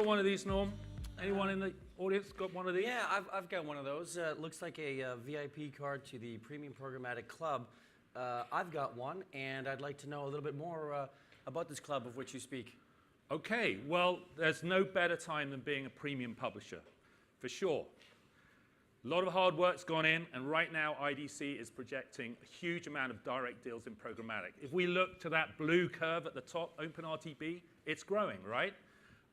one of these, Norm? Anyone in the audience got one of these? Yeah, I've got one of those. Looks like a VIP card to the Premium Programmatic Club. I've got one, and I'd like to know a little bit more about this club of which you speak. Okay, well, there's no better time than being a premium publisher, for sure. A lot of hard work's gone in, and right now IDC is projecting a huge amount of direct deals in programmatic. If we look to that blue curve at the top, OpenRTB, it's growing, right?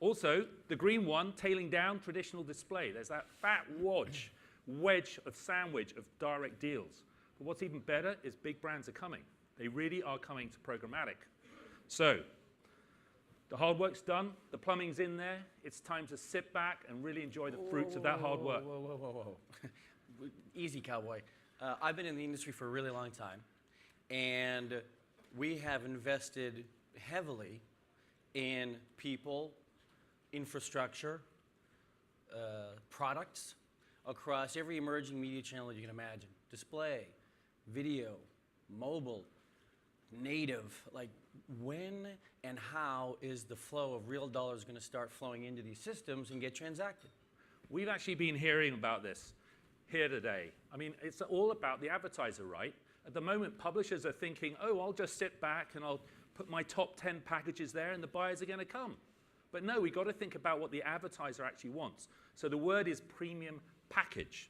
Also, the green one, tailing down traditional display. There's that fat wedge of sandwich of direct deals. But what's even better is big brands are coming. They really are coming to programmatic. So, the hard work's done, the plumbing's in there, it's time to sit back and really enjoy the fruits of that hard work. Whoa. Easy, cowboy. I've been in the industry for a really long time, and we have invested heavily in people, infrastructure, products across every emerging media channel you can imagine. Display, video, mobile, native. Like, when and how is the flow of real dollars going to start flowing into these systems and get transacted? We've actually been hearing about this here today. I mean, it's all about the advertiser, right? At the moment, publishers are thinking, oh, I'll just sit back and I'll put my top 10 packages there and the buyers are going to come. But no, we've got to think about what the advertiser actually wants. So the word is premium package.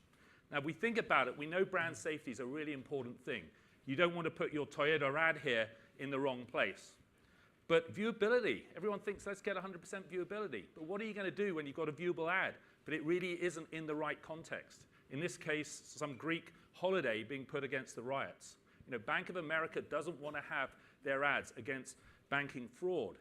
Now, if we think about it, we know brand safety is a really important thing. You don't want to put your Toyota ad here in the wrong place. But viewability, everyone thinks let's get 100% viewability. But what are you going to do when you've got a viewable ad, but it really isn't in the right context? In this case, some Greek holiday being put against the riots. You know, Bank of America doesn't want to have their ads against banking fraud.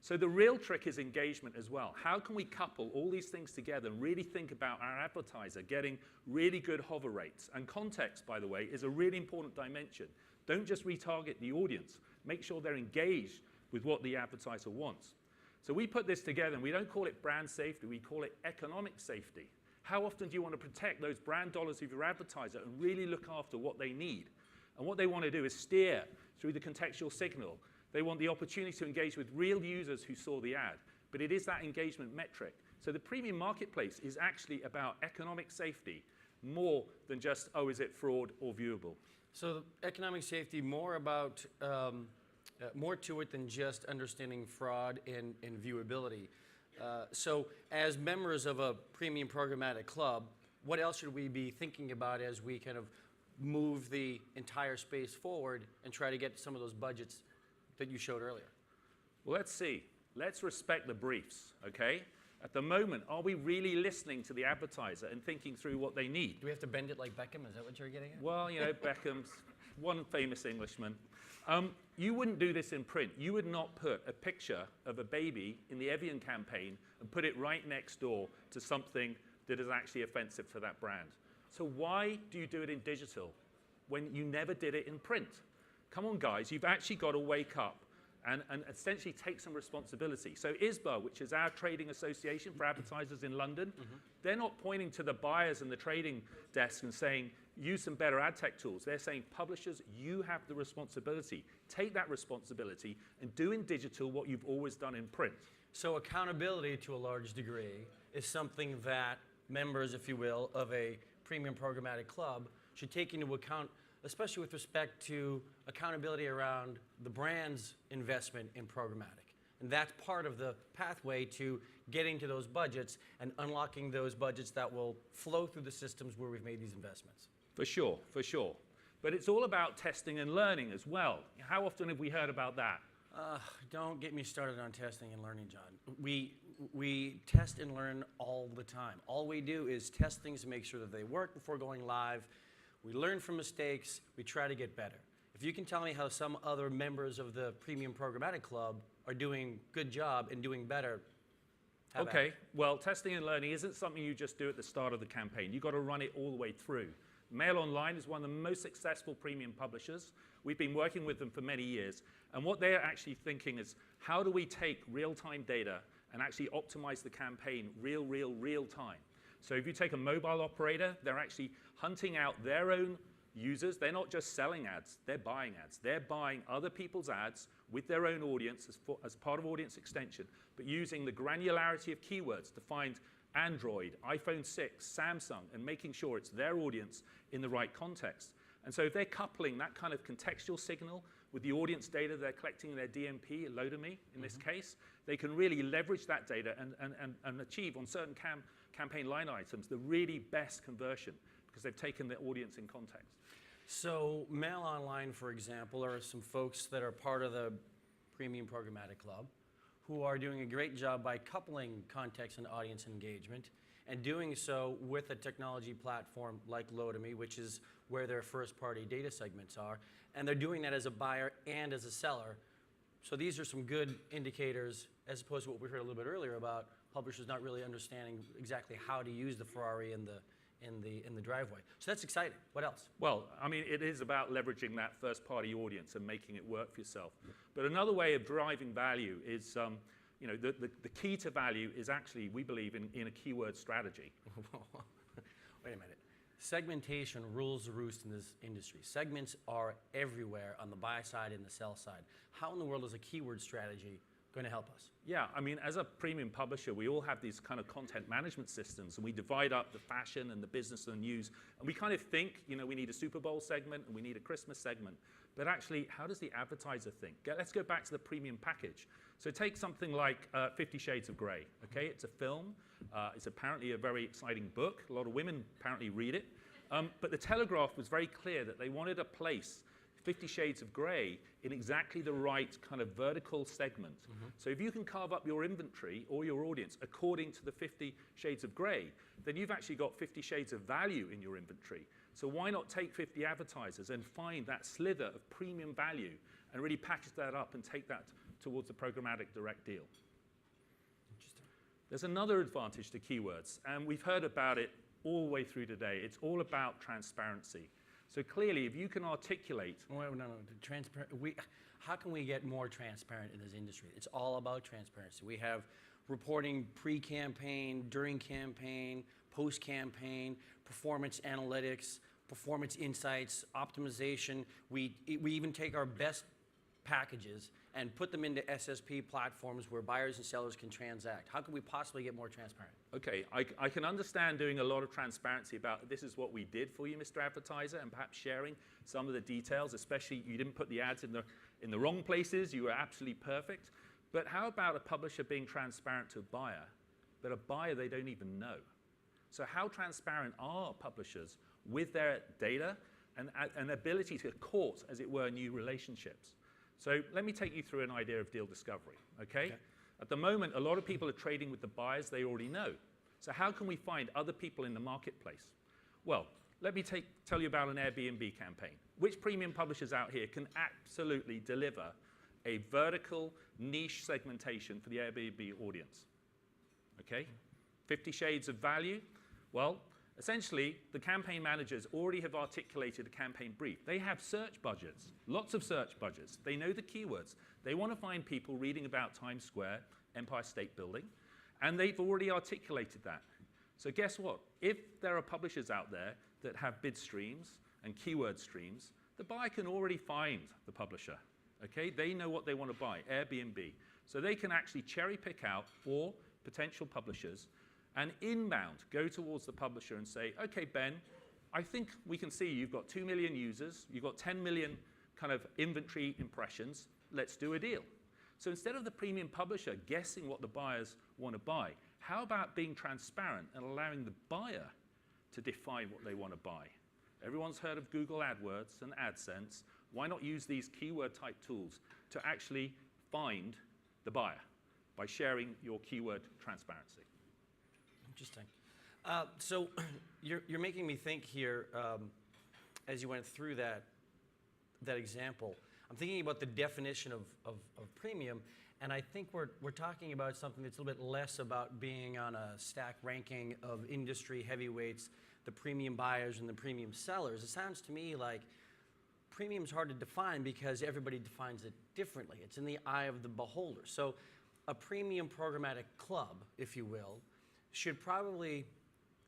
So the real trick is engagement as well. How can we couple all these things together and really think about our advertiser getting really good hover rates? And context, by the way, is a really important dimension. Don't just retarget the audience. Make sure they're engaged with what the advertiser wants. So we put this together, and we don't call it brand safety, we call it economic safety. How often do you want to protect those brand dollars of your advertiser and really look after what they need? And what they want to do is steer through the contextual signal. They want the opportunity to engage with real users who saw the ad. But it is that engagement metric. So the premium marketplace is actually about economic safety more than just, oh, is it fraud or viewable? So economic safety, more about, more to it than just understanding fraud and viewability. So as members of a premium programmatic club, what else should we be thinking about as we kind of move the entire space forward and try to get some of those budgets that you showed earlier? Well, let's see. Let's respect the briefs, okay? At the moment, are we really listening to the advertiser and thinking through what they need? Do we have to bend it like Beckham? Is that what you're getting at? Well, you know, Beckham's one famous Englishman. You wouldn't do this in print. You would not put a picture of a baby in the Evian campaign and put it right next door to something that is actually offensive for that brand. So why do you do it in digital when you never did it in print? Come on, guys, you've actually got to wake up and essentially take some responsibility. So ISBA, which is our trading association for advertisers in London, they're not pointing to the buyers and the trading desk and saying, use some better ad tech tools. They're saying, publishers, you have the responsibility. Take that responsibility and do in digital what you've always done in print. So accountability, to a large degree, is something that members, if you will, of a premium programmatic club should take into account, especially with respect to accountability around the brand's investment in programmatic. And that's part of the pathway to getting to those budgets and unlocking those budgets that will flow through the systems where we've made these investments. For sure, for sure. But it's all about testing and learning as well. How often have we heard about that? Don't get me started on testing and learning, John. We test and learn all the time. All we do is test things to make sure that they work before going live. We learn from mistakes. We try to get better. If you can tell me how some other members of the Premium Programmatic Club are doing a good job and doing better, okay, well, testing and learning isn't something you just do at the start of the campaign. You've got to run it all the way through. Mail Online is one of the most successful premium publishers. We've been working with them for many years. And what they're actually thinking is, how do we take real-time data and actually optimize the campaign real time? So if you take a mobile operator, they're actually hunting out their own users, they're not just selling ads, they're buying ads. They're buying other people's ads with their own audience as part of audience extension, but using the granularity of keywords to find Android, iPhone 6, Samsung, and making sure it's their audience in the right context. And so if they're coupling that kind of contextual signal with the audience data they're collecting in their DMP, Lodomy in this case, they can really leverage that data and achieve on certain campaign line items the really best conversion because they've taken their audience in context. So Mail Online, for example, are some folks that are part of the Premium Programmatic Club who are doing a great job by coupling context and audience engagement and doing so with a technology platform like Lodomy, which is where their first-party data segments are. And they're doing that as a buyer and as a seller. So these are some good indicators as opposed to what we heard a little bit earlier about publishers not really understanding exactly how to use the Ferrari in the driveway. So that's exciting. What else? Well, I mean, it is about leveraging that first-party audience and making it work for yourself. But another way of driving value is, you know, the key to value is actually, we believe, in a keyword strategy. Wait a minute. Segmentation rules the roost in this industry. Segments are everywhere on the buy side and the sell side. How in the world is a keyword strategy going to help us? Yeah, I mean, as a premium publisher, we all have these kind of content management systems, and we divide up the fashion and the business and the news, and we kind of think, you know, we need a Super Bowl segment and we need a Christmas segment. But actually, how does the advertiser think? Let's go back to the premium package. So take something like 50 Shades of Grey, okay? It's a film. It's apparently a very exciting book. A lot of women apparently read it. But the Telegraph was very clear that they wanted to place 50 Shades of Grey in exactly the right kind of vertical segment. So if you can carve up your inventory or your audience according to the 50 Shades of Grey, then you've actually got 50 shades of value in your inventory. So why not take 50 advertisers and find that slither of premium value and really package that up and take that towards the programmatic direct deal? Interesting. There's another advantage to keywords, and we've heard about it all the way through today. It's all about transparency. So clearly, if you can articulate... No. How can we get more transparent in this industry? It's all about transparency. We have reporting pre-campaign, during campaign, post-campaign, performance analytics, performance insights, optimization. We even take our best packages and put them into SSP platforms where buyers and sellers can transact. How can we possibly get more transparent? Okay, I can understand doing a lot of transparency about this is what we did for you, Mr. Advertiser, and perhaps sharing some of the details, especially you didn't put the ads in the wrong places, you were absolutely perfect. But how about a publisher being transparent to a buyer, but a buyer they don't even know? So how transparent are publishers with their data and ability to court, as it were, new relationships? So let me take you through an idea of deal discovery, okay? At the moment, a lot of people are trading with the buyers they already know. So how can we find other people in the marketplace? Well, let me tell you about an Airbnb campaign. Which premium publishers out here can absolutely deliver a vertical niche segmentation for the Airbnb audience? Okay? 50 shades of value? Well, essentially, the campaign managers already have articulated a campaign brief. They have search budgets, lots of search budgets. They know the keywords. They want to find people reading about Times Square, Empire State Building, and they've already articulated that. So guess what? If there are publishers out there that have bid streams and keyword streams, the buyer can already find the publisher. Okay? They know what they want to buy, Airbnb. So they can actually cherry pick out 4 potential publishers and inbound go towards the publisher and say, okay, Ben, I think we can see you've got 2 million users, you've got 10 million kind of inventory impressions, let's do a deal. So instead of the premium publisher guessing what the buyers want to buy, how about being transparent and allowing the buyer to define what they want to buy? Everyone's heard of Google AdWords and AdSense. Why not use these keyword type tools to actually find the buyer by sharing your keyword transparency? Interesting. So you're making me think here as you went through that example. I'm thinking about the definition of premium, and I think we're talking about something that's a little bit less about being on a stack ranking of industry heavyweights, the premium buyers and the premium sellers. It sounds to me like premium's hard to define because everybody defines it differently. It's in the eye of the beholder. So a premium programmatic club, if you will, should probably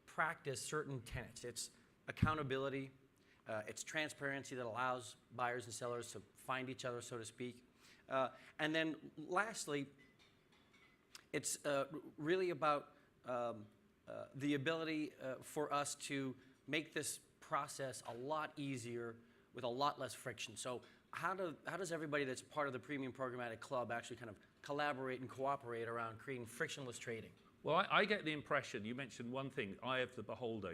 practice certain tenets. It's accountability, It's transparency that allows buyers and sellers to find each other, so to speak. And then lastly, it's really about the ability for us to make this process a lot easier with a lot less friction. So how does everybody that's part of the Premium Programmatic Club actually kind of collaborate and cooperate around creating frictionless trading? Well, I get the impression, you mentioned one thing, eye of the beholder,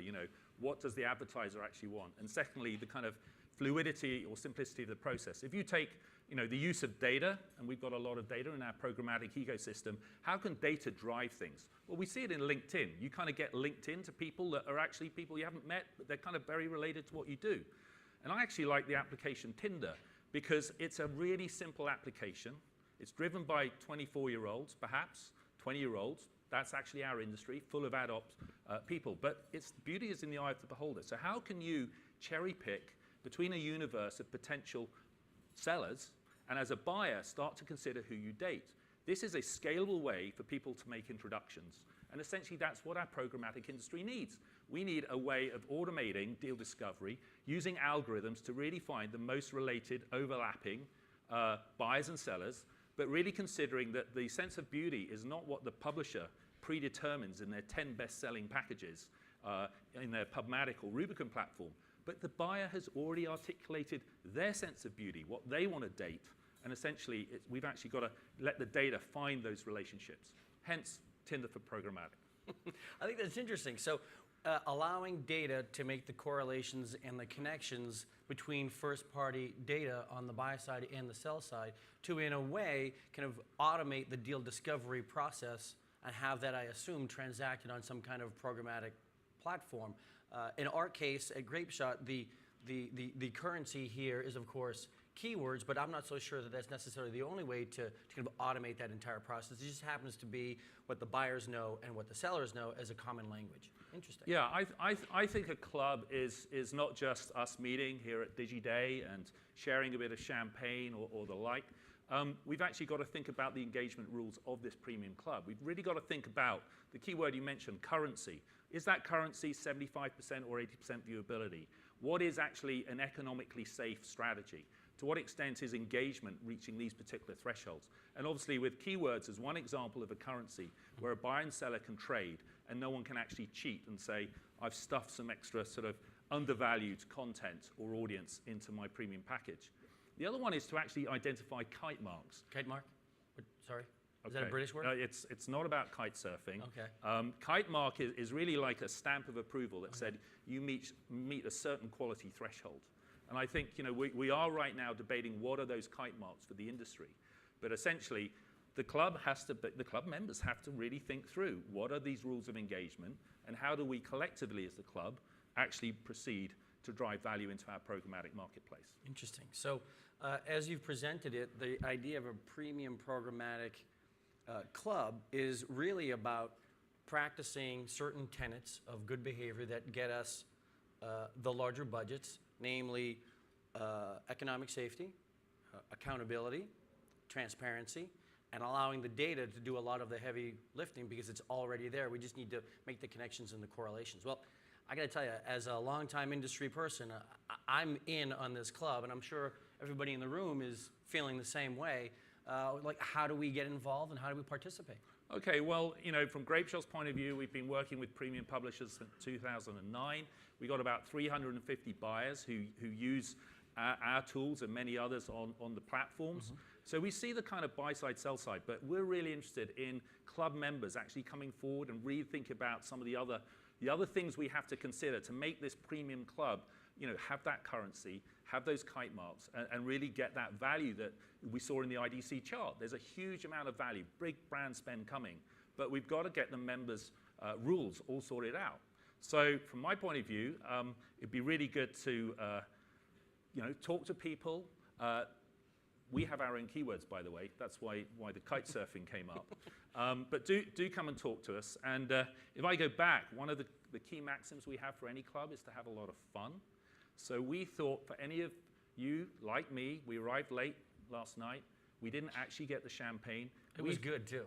what does the advertiser actually want? And secondly, the kind of fluidity or simplicity of the process. If you take, the use of data, and we've got a lot of data in our programmatic ecosystem, how can data drive things? Well, we see it in LinkedIn. You kind of get linked in to people that are actually people you haven't met, but they're kind of very related to what you do. And I actually like the application Tinder because it's a really simple application. It's driven by 24-year-olds, perhaps, 20-year-olds. That's actually our industry, full of ad ops people. But its beauty is in the eye of the beholder. So how can you cherry pick between a universe of potential sellers and as a buyer start to consider who you date? This is a scalable way for people to make introductions. And essentially that's what our programmatic industry needs. We need a way of automating deal discovery using algorithms to really find the most related, overlapping buyers and sellers, but really considering that the sense of beauty is not what the publisher predetermines in their 10 best-selling packages in their Pubmatic or Rubicon platform, but the buyer has already articulated their sense of beauty, what they want to date, and essentially we've actually got to let the data find those relationships. Hence, Tinder for programmatic. I think that's interesting. So allowing data to make the correlations and the connections between first-party data on the buy side and the sell side to, in a way, kind of automate the deal discovery process and have that, I assume, transacted on some kind of programmatic platform. In our case, at Grapeshot, the currency here is, of course, keywords, but I'm not so sure that that's necessarily the only way to kind of automate that entire process. It just happens to be what the buyers know and what the sellers know as a common language. Interesting. Yeah, I think a club is not just us meeting here at Digiday and sharing a bit of champagne or the like. We've actually got to think about the engagement rules of this premium club. We've really got to think about the key word you mentioned, currency. Is that currency 75% or 80% viewability? What is actually an economically safe strategy? To what extent is engagement reaching these particular thresholds? And obviously with keywords as one example of a currency where a buyer and seller can trade and no one can actually cheat and say, I've stuffed some extra sort of undervalued content or audience into my premium package. The other one is to actually identify kite marks. Kite mark? Sorry? Is that a British word? It's not about kite surfing. Okay. Kite mark is really like a stamp of approval that said you meet a certain quality threshold. And I think we are right now debating what are those kite marks for the industry. But essentially, the club members have to really think through what are these rules of engagement and how do we collectively as the club actually proceed to drive value into our programmatic marketplace. Interesting. So as you've presented it, the idea of a premium programmatic club is really about practicing certain tenets of good behavior that get us the larger budgets, namely economic safety, accountability, transparency, and allowing the data to do a lot of the heavy lifting because it's already there. We just need to make the connections and the correlations. Well, I got to tell you, as a longtime industry person, I'm in on this club, and I'm sure everybody in the room is feeling the same way. Like, how do we get involved and how do we participate? Okay, well, from Grapeshot's point of view, we've been working with premium publishers since 2009. We got about 350 buyers who use our tools and many others on the platforms. Mm-hmm. So we see the kind of buy side, sell side, but we're really interested in club members actually coming forward and really think about some of the other things we have to consider to make this premium club, have that currency, have those kite marks, and really get that value that we saw in the IDC chart. There's a huge amount of value, big brand spend coming, but we've got to get the members' rules all sorted out. So from my point of view, it'd be really good to talk to people. We have our own keywords, by the way. That's why the kite surfing came up. But do come and talk to us. And if I go back, one of the key maxims we have for any club is to have a lot of fun. So we thought for any of you, like me, we arrived late last night. We didn't actually get the champagne. It was good, too.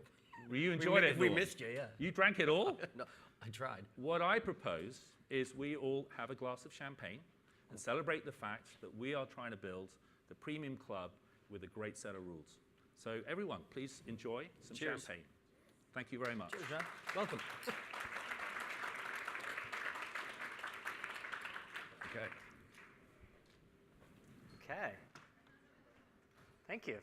You enjoyed it? We missed you, yeah. You drank it all? No, I tried. What I propose is we all have a glass of champagne. and celebrate the fact that we are trying to build the premium club with a great set of rules. So everyone, please enjoy some Cheers. champagne. Thank you very much. Cheers, John. Welcome. Okay. Okay. Thank you.